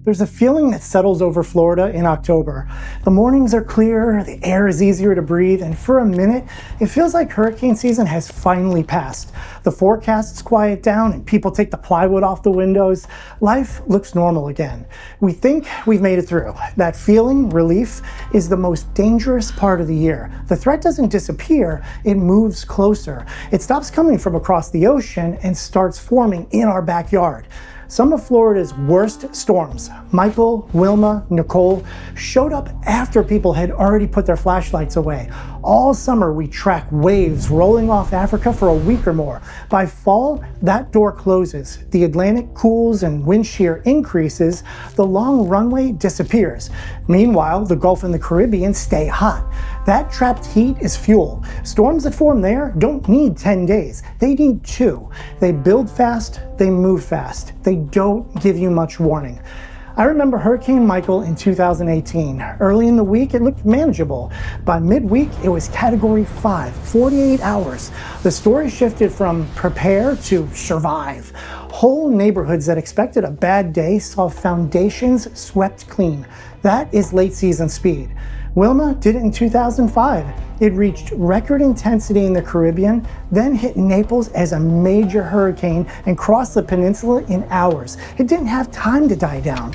There's a feeling that settles over Florida in October. The mornings are clearer, the air is easier to breathe, and for a minute, it feels like hurricane season has finally passed. The forecasts quiet down and people take the plywood off the windows. Life looks normal again. We think we've made it through. That feeling, relief, is the most dangerous part of the year. The threat doesn't disappear, it moves closer. It stops coming from across the ocean and starts forming in our backyard. Some of Florida's worst storms, Michael, Wilma, Nicole, showed up after people had already put their flashlights away. All summer we track waves rolling off Africa for a week or more. By fall, that door closes. The Atlantic cools and wind shear increases. The long runway disappears. Meanwhile, the Gulf and the Caribbean stay hot. That trapped heat is fuel. Storms that form there don't need 10 days. They need 2. They build fast, they move fast. They don't give you much warning. I remember Hurricane Michael in 2018. Early in the week, it looked manageable. By midweek, it was Category 5, 48 hours. The story shifted from prepare to survive. Whole neighborhoods that expected a bad day saw foundations swept clean. That is late season speed. Wilma did it in 2005. It reached record intensity in the Caribbean, then hit Naples as a major hurricane and crossed the peninsula in hours. It didn't have time to die down.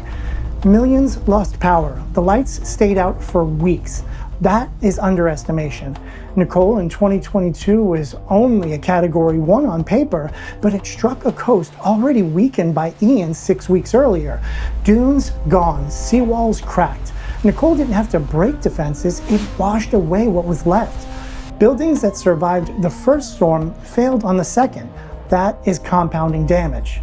Millions lost power. The lights stayed out for weeks. That is underestimation. Nicole in 2022 was only a Category 1 on paper, but it struck a coast already weakened by Ian 6 weeks earlier. Dunes gone, seawalls cracked. Nicole didn't have to break defenses, it washed away what was left. Buildings that survived the first storm failed on the second. That is compounding damage.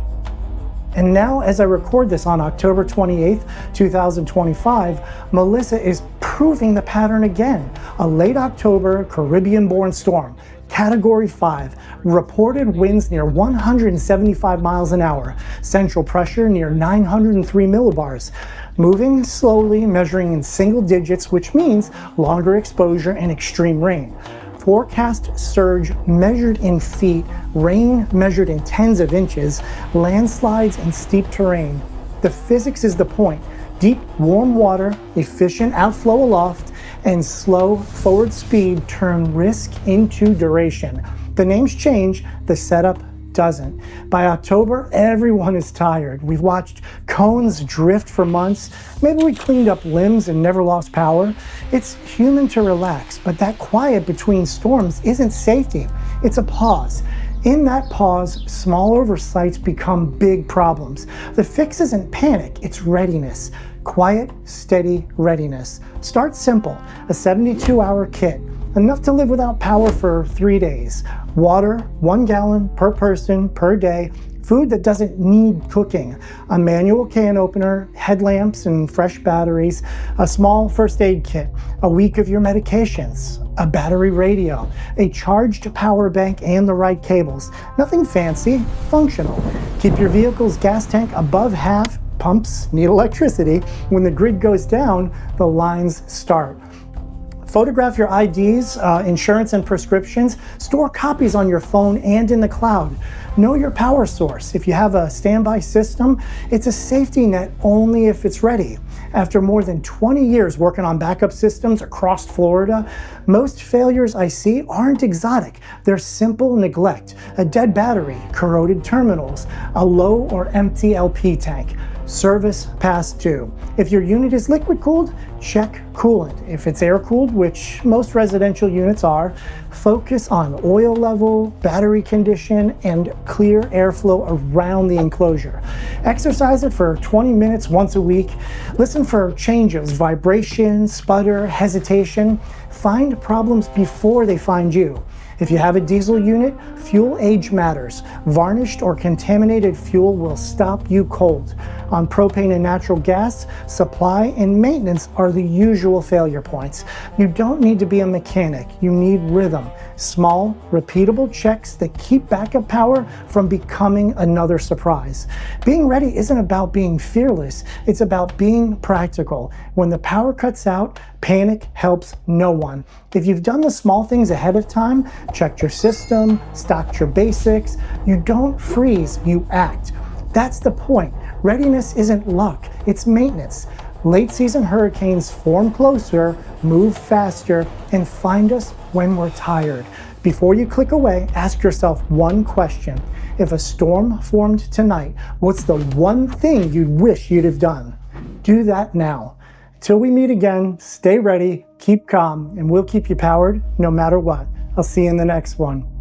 And now, as I record this on October 28th, 2025, Melissa is proving the pattern again. A late October Caribbean-born storm, Category 5, reported winds near 175 miles an hour, central pressure near 903 millibars. Moving slowly, measuring in single digits, which means longer exposure and extreme rain. Forecast surge measured in feet, rain measured in tens of inches, landslides and steep terrain. The physics is the point. Deep, warm water, efficient outflow aloft, and slow forward speed turn risk into duration. The names change, the setup doesn't. By October, everyone is tired. We've watched cones drift for months. Maybe we cleaned up limbs and never lost power. It's human to relax, but that quiet between storms isn't safety. It's a pause. In that pause, small oversights become big problems. The fix isn't panic, it's readiness. Quiet, steady readiness. Start simple, a 72-hour kit. Enough to live without power for 3 days. Water, 1 gallon per person per day. Food that doesn't need cooking. A manual can opener, headlamps and fresh batteries. A small first aid kit. A week of your medications. A battery radio. A charged power bank and the right cables. Nothing fancy, functional. Keep your vehicle's gas tank above half. Pumps need electricity. When the grid goes down, the lines start. Photograph your IDs, insurance and prescriptions. Store copies on your phone and in the cloud. Know your power source. If you have a standby system, it's a safety net only if it's ready. After more than 20 years working on backup systems across Florida, most failures I see aren't exotic. They're simple neglect. A dead battery, corroded terminals, a low or empty LP tank. Service past due. If your unit is liquid cooled, check coolant. If it's air cooled, which most residential units are, focus on oil level, battery condition, and clear airflow around the enclosure. Exercise it for 20 minutes once a week. Listen for changes, vibration, sputter, hesitation. Find problems before they find you. If you have a diesel unit, fuel age matters. Varnished or contaminated fuel will stop you cold. On propane and natural gas, supply and maintenance are the usual failure points. You don't need to be a mechanic, you need rhythm. Small, repeatable checks that keep backup power from becoming another surprise. Being ready isn't about being fearless, it's about being practical. When the power cuts out, panic helps no one. If you've done the small things ahead of time, checked your system, stocked your basics, you don't freeze, you act. That's the point. Readiness isn't luck, it's maintenance. Late season hurricanes form closer, move faster, and find us when we're tired. Before you click away, ask yourself one question. If a storm formed tonight, what's the one thing you wish you'd have done? Do that now. Till we meet again, stay ready, keep calm, and we'll keep you powered no matter what. I'll see you in the next one.